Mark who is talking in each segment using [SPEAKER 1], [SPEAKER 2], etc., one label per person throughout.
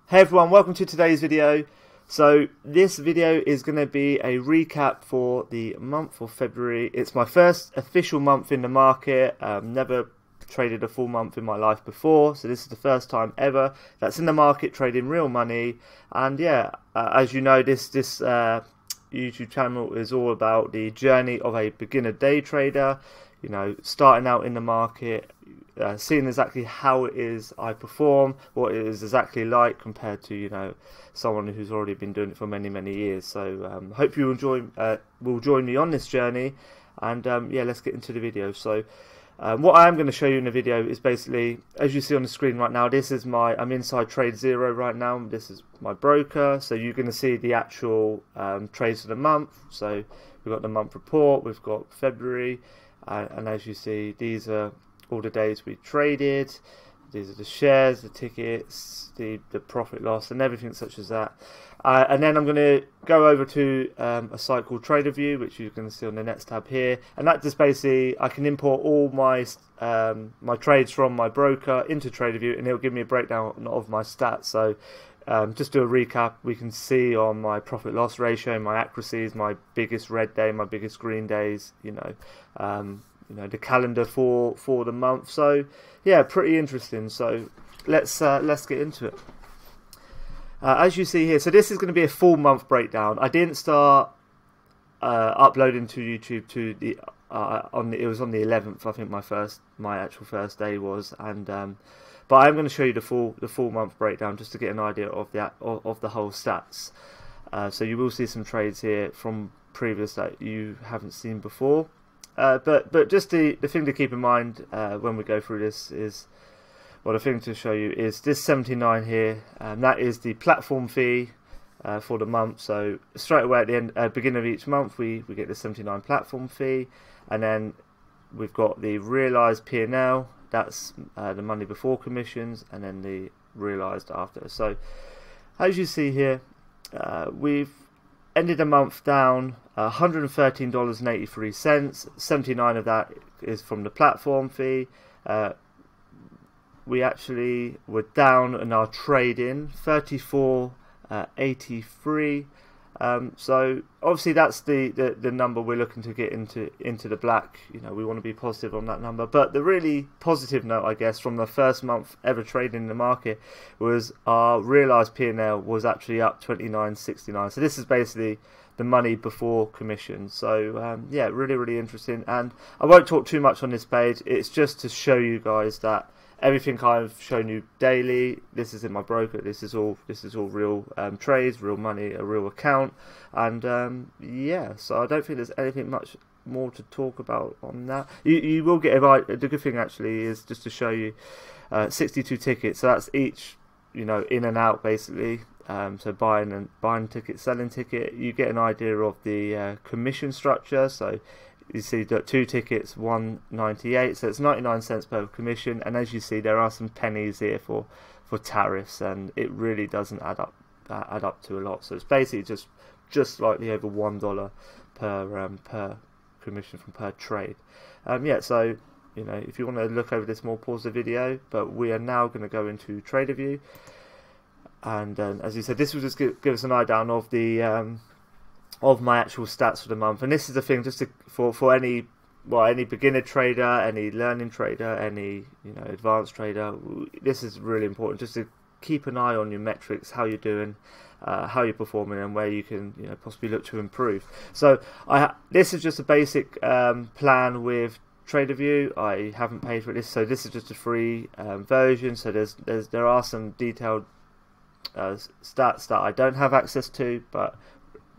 [SPEAKER 1] Hey everyone, welcome to today's video. So this video is going to be a recap for the month of February. It's my first official month in the market. Never traded a full month in my life before, so this is the first time ever that's in the market trading real money. And yeah, as you know, this YouTube channel is all about the journey of a beginner day trader. You know, starting out in the market, seeing exactly how it is I perform, what it is exactly like compared to, you know, someone who's already been doing it for many years. So hope you will join me on this journey, and yeah, let's get into the video. So what I am going to show you in the video is basically, as you see on the screen right now, this is I'm inside trade 0 right now. This is my broker, so you're going to see the actual trades for the month. So we've got the month report, we've got February, and as you see, these are all the days we traded. These are the shares, the tickets, the profit loss, and everything such as that. And then I'm going to go over to a site called Tradervue, which you can see on the Nets tab here. And that just basically, I can import all my my trades from my broker into Tradervue, and it'll give me a breakdown of my stats. So just do a recap. We can see on my profit loss ratio, my accuracies, my biggest red day, my biggest green days. You know, the calendar for the month. So yeah, pretty interesting. So let's get into it. As you see here, so this is going to be a full month breakdown. I didn't start uploading to YouTube to the it was on the 11th, I think my actual first day was, and but I'm going to show you the full month breakdown just to get an idea of the whole stats. So you will see some trades here from previous that you haven't seen before. But just the thing to keep in mind when we go through this is, well, the thing to show you is this 79 here, and that is the platform fee for the month. So straight away at the beginning of each month, we get the 79 platform fee, and then we've got the realized P&L. That's the money before commissions, and then the realized after. So as you see here, we've ended the month down $113.83. 79 of that is from the platform fee. We actually were down in our trading 34.83. So obviously that's the number we're looking to get into the black. You know, we want to be positive on that number. But the really positive note, I guess, from the first month ever trading in the market was our realized P&L was actually up 29.69. So this is basically the money before commission. So yeah, really interesting. And I won't talk too much on this page. It's just to show you guys that everything I've shown you daily, this is in my broker. This is all real trades, real money, a real account. And yeah, so I don't think there's anything much more to talk about on that. You will get the good thing actually is just to show you 62 tickets. So that's each, you know, in and out basically. So buying ticket, selling ticket, you get an idea of the commission structure. So you see that 2 tickets, 1.98, so it's 99 cents per commission. And as you see, there are some pennies here for tariffs, and it really doesn't add up to a lot. So it's basically just slightly over $1 per commission from per trade. Yeah, so you know, if you want to look over this more, pause the video. But we are now going to go into Tradervue. And as you said, this will just give us an eye down of the of my actual stats for the month. And this is the thing, just for any beginner trader, any learning trader, any advanced trader. This is really important, just to keep an eye on your metrics, how you're doing, how you're performing, and where you can possibly look to improve. So this is just a basic plan with Tradervue. I haven't paid for this, so this is just a free version. So there are some detailed stats that I don't have access to, but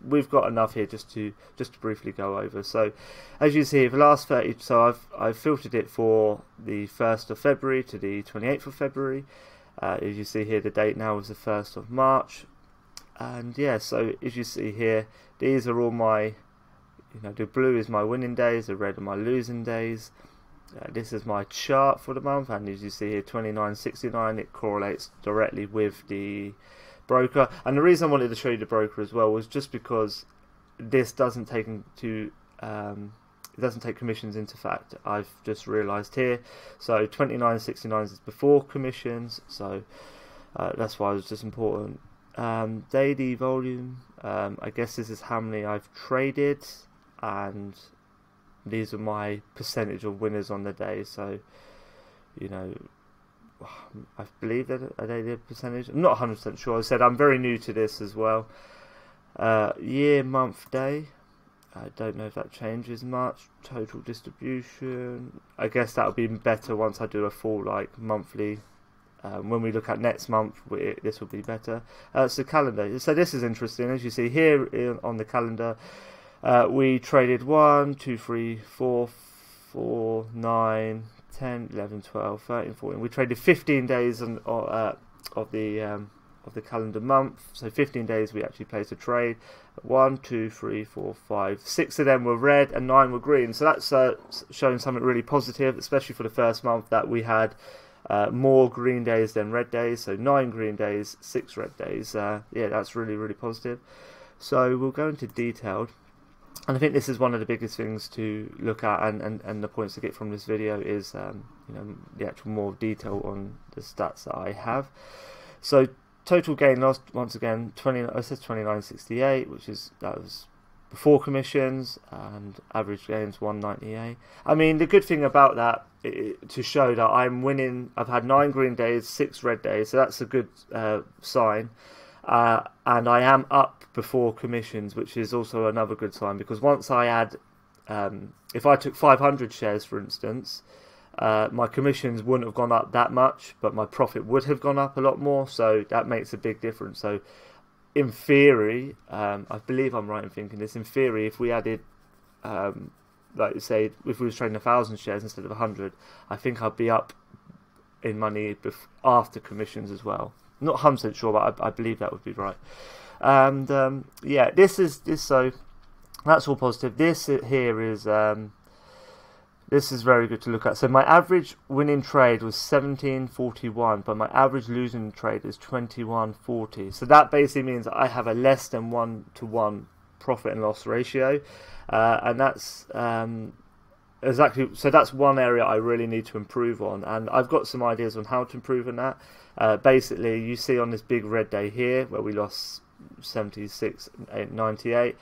[SPEAKER 1] we've got enough here just to briefly go over. So as you see, for the last 30, so I've filtered it for the 1st of February to the 28th of February. As you see here, the date now is the 1st of March. And yeah, so as you see here, these are all my, the blue is my winning days, the red are my losing days. This is my chart for the month, and as you see here, 29.69, it correlates directly with the broker. And the reason I wanted to show you the broker as well was just because this doesn't take commissions into fact. I've just realized here. So 29.69 is before commissions. So That's why it was just important. Daily volume, I guess this is how many I've traded, and these are my percentage of winners on the day. So, you know, I believe that a daily percentage. I'm not 100% sure. I said I'm very new to this as well. Year, month, day. I don't know if that changes much. Total distribution. I guess that'll be better once I do a full like monthly. When we look at next month, this will be better. So calendar. So this is interesting. As you see here on the calendar, we traded 1, 2, 3, 4, 4, 9, 10, 11, 12, 13, 14. We traded 15 days of the calendar month. So 15 days we actually placed a trade. 1, 2, 3, 4, 5, 6 of them were red and 9 were green. So that's showing something really positive, especially for the first month, that we had more green days than red days. So 9 green days, 6 red days. Yeah, that's really, really positive. So we'll go into detailed. And I think this is one of the biggest things to look at, and the points to get from this video is you know, the actual more detail on the stats that I have. So total gain loss, once again, I said 29.68, that was before commissions, and average gains 198. I mean, the good thing about that, to show that I'm winning, I've had 9 green days, 6 red days, so that's a good sign. And I am up before commissions, which is also another good sign, because once I add, if I took 500 shares, for instance, my commissions wouldn't have gone up that much, but my profit would have gone up a lot more, so that makes a big difference. So in theory, I believe I'm right in thinking this, in theory, if we added, like say, if we was trading 1,000 shares instead of 100, I think I'd be up in money after commissions as well. Not 100% sure, but I believe that would be right. And yeah, so that's all positive. This here is this is very good to look at. So my average winning trade was 17.41, but my average losing trade is 21.40. So that basically means I have a less than 1-to-1 profit and loss ratio, and that's exactly. So that's one area I really need to improve on, and I've got some ideas on how to improve on that. Basically, you see on this big red day here where we lost 76.98.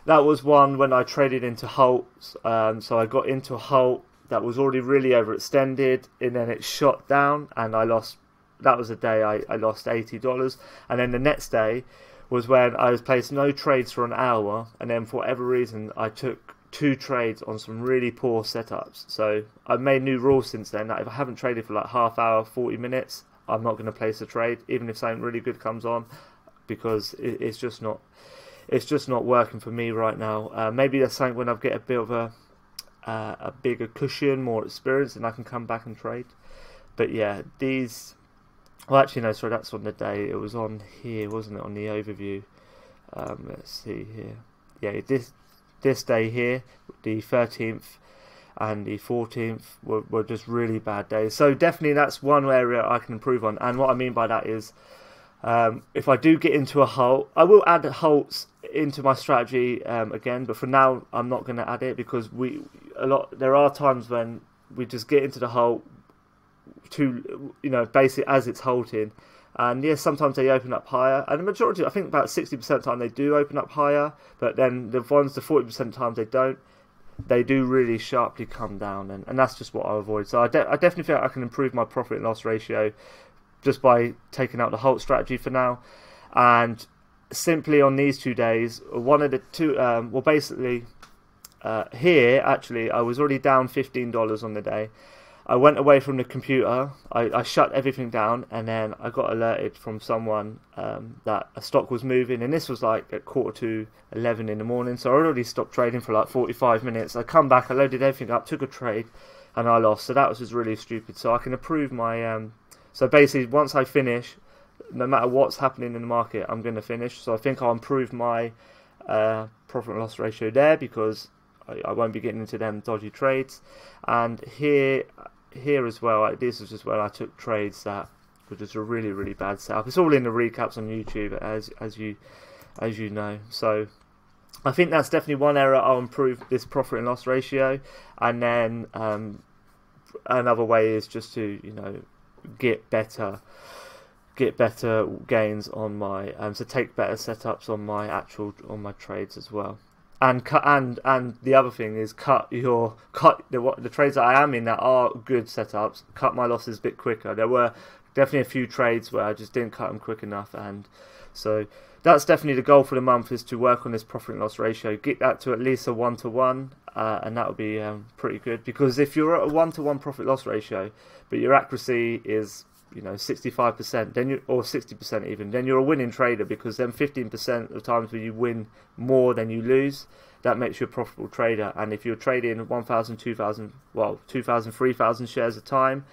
[SPEAKER 1] That was one when I traded into halts. So I got into a halt that was already really overextended, and then it shot down, and I lost. That was a day I lost $80. And then the next day was when I was placed no trades for an hour, and then for whatever reason I took 2 trades on some really poor setups. So I've made new rules since then that if I haven't traded for like half hour, 40 minutes, I'm not going to place a trade, even if something really good comes on, because it's just not working for me right now. Maybe that's something when I get a bit of a bigger cushion, more experience, and I can come back and trade. But yeah, these. Well, actually, no, sorry, that's on the day. It was on here, wasn't it? On the overview. Let's see here. Yeah, this day here, the 13th and the 14th were just really bad days. So definitely that's one area I can improve on. And what I mean by that is, if I do get into a halt, I will add halts into my strategy again. But for now, I'm not going to add it, because there are times when we just get into the halt basically as it's halting. And yes, sometimes they open up higher, and the majority, I think about 60% of the time they do open up higher, but then the 40% of the times they don't. They do really sharply come down, and that's just what I avoid. So I definitely think I can improve my profit and loss ratio just by taking out the halt strategy for now. And simply on these 2 days, one of the two, well basically here actually I was already down $15 on the day. I went away from the computer, I shut everything down, and then I got alerted from someone that a stock was moving, and this was like at 11:15 in the morning, so I already stopped trading for like 45 minutes. I come back, I loaded everything up, took a trade, and I lost. So that was just really stupid. So I can improve my... so basically, once I finish, no matter what's happening in the market, I'm going to finish. So I think I'll improve my profit and loss ratio there, because I won't be getting into them dodgy trades. And here as well, this is just where I took trades that were just a really, really bad setup. It's all in the recaps on YouTube, as you know. So I think that's definitely one area I'll improve, this profit and loss ratio. And then another way is just to get better get better gains on my so take better setups on my trades as well. And the other thing is cut the trades that I am in that are good setups. Cut my losses a bit quicker. There were definitely a few trades where I just didn't cut them quick enough, and so that's definitely the goal for the month, is to work on this profit and loss ratio, get that to at least a 1-to-1, and that would be pretty good. Because if you're at a 1-to-1 profit loss ratio, but your accuracy is 65%, then or 60% even, then you're a winning trader, because then 15% of the times where you win more than you lose, that makes you a profitable trader. And if you're trading 1,000, 2,000, 3,000 shares a time,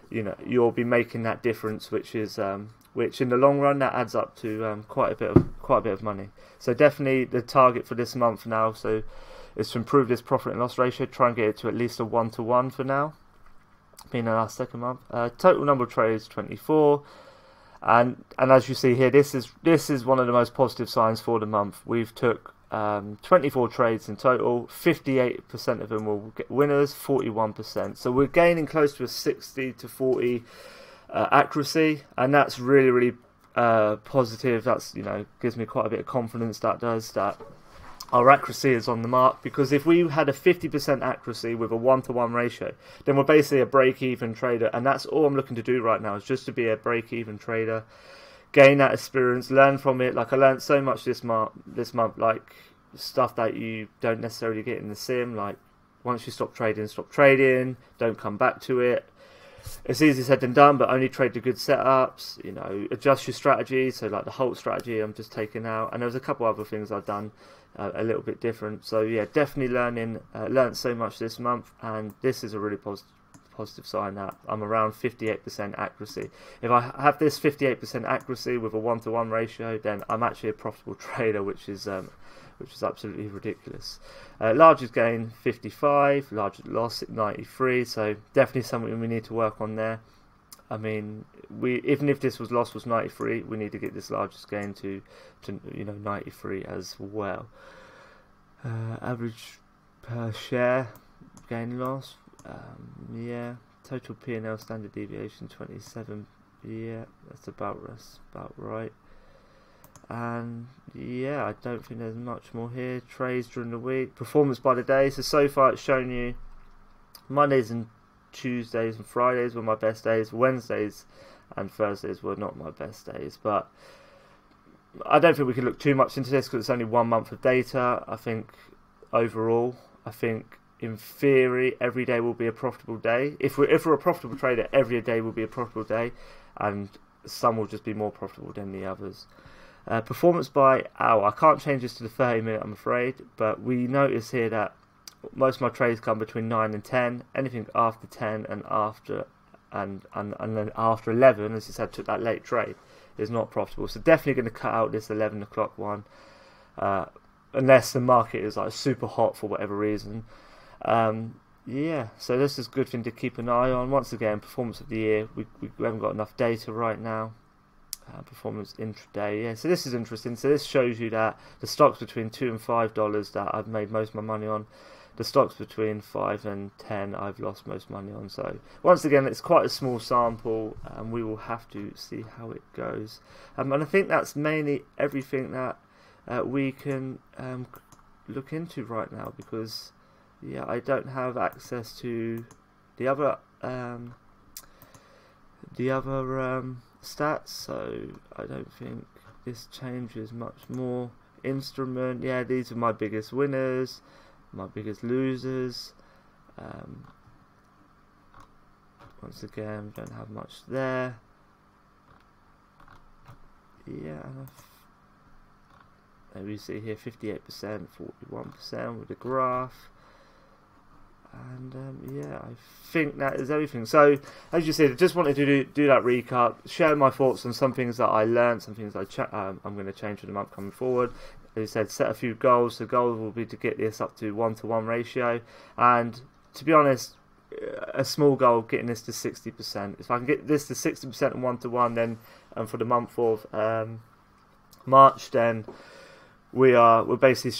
[SPEAKER 1] you'll be making that difference, which in the long run that adds up to quite a bit of money. So definitely the target for this month now is to improve this profit and loss ratio, try and get it to at least a 1-to-1 for now, being our second month. Total number of trades 24, and as you see here, this is one of the most positive signs for the month. We've took 24 trades in total. 58% of them will get winners, 41%. So we're gaining close to a 60-40 accuracy, and that's really positive. That's gives me quite a bit of confidence. That our accuracy is on the mark, because if we had a 50% accuracy with a 1-to-1 ratio, then we're basically a break-even trader, and that's all I'm looking to do right now, is just to be a break-even trader, gain that experience, learn from it. Like, I learned so much this month, like stuff that you don't necessarily get in the sim. Like, once you stop trading, don't come back to it. It's easier said than done, but only trade the good setups, adjust your strategy. So like the Halt strategy I'm just taking out, and there's a couple other things I've done a little bit different. So yeah, definitely learned so much this month, and this is a really positive sign that I'm around 58% accuracy. If I have this 58% accuracy with a 1-to-1 ratio, then I'm actually a profitable trader, which is absolutely ridiculous. Largest gain 55, largest loss 93, so definitely something we need to work on there. I mean, even if this loss was 93, we need to get this largest gain to 93 as well. Average per share gain loss, yeah. Total P&L standard deviation 27, yeah, that's about right. And yeah, I don't think there's much more here. Trades during the week, performance by the day. So far it's shown you Mondays and Tuesdays and Fridays were my best days. Wednesdays and Thursdays were not my best days. But I don't think we can look too much into this, because it's only 1 month of data. I think overall, in theory, every day will be a profitable day. If we're a profitable trader, every day will be a profitable day, and some will just be more profitable than the others. Performance by hour. I can't change this to the 30-minute, I'm afraid, but we notice here that most of my trades come between 9 and 10. Anything after 10 and then after 11, as I said, took that late trade, is not profitable. So definitely going to cut out this 11 o'clock one, unless the market is like super hot for whatever reason. Yeah, so this is a good thing to keep an eye on. Once again, performance of the year. We haven't got enough data right now. Performance intraday, yeah. So this is interesting. So this shows you that the stocks between $2 and $5 that I've made most of my money on. The stocks between 5 and 10 I've lost most money on. So once again, it's quite a small sample, and we will have to see how it goes. And I think that's mainly everything that we can look into right now, because yeah, I don't have access to the other stats, so I don't think this changes much more. Instrument, yeah, these are my biggest winners, my biggest losers. Once again, don't have much there. Yeah, and we see here 58%, 41% with the graph. And yeah, I think that is everything. So as you said, I just wanted to do that recap, share my thoughts on some things that I learned, some things I'm going to change for the month coming forward. As I said, set a few goals. The goal will be to get this up to 1-to-1 ratio, and to be honest, a small goal, getting this to 60%. If I can get this to 60% and 1-to-1, then for the month of March, then we're basically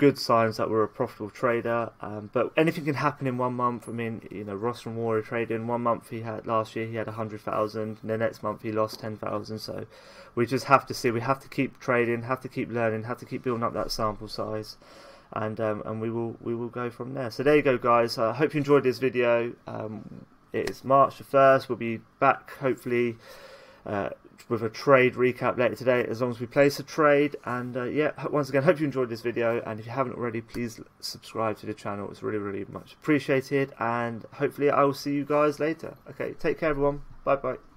[SPEAKER 1] good signs that we're a profitable trader. But anything can happen in 1 month. I mean, you know, Ross from Warrior Trading, 1 month last year he had 100,000, and the next month he lost 10,000. So we just have to see. We have to keep trading, have to keep learning, have to keep building up that sample size, and we will go from there. So there you go, guys. I hope you enjoyed this video. It is March the 1st. We'll be back hopefully with a trade recap later today, as long as we place a trade. And yeah, once again, hope you enjoyed this video, and if you haven't already, please subscribe to the channel. It's really much appreciated, and hopefully I will see you guys later. Okay, take care everyone. Bye bye.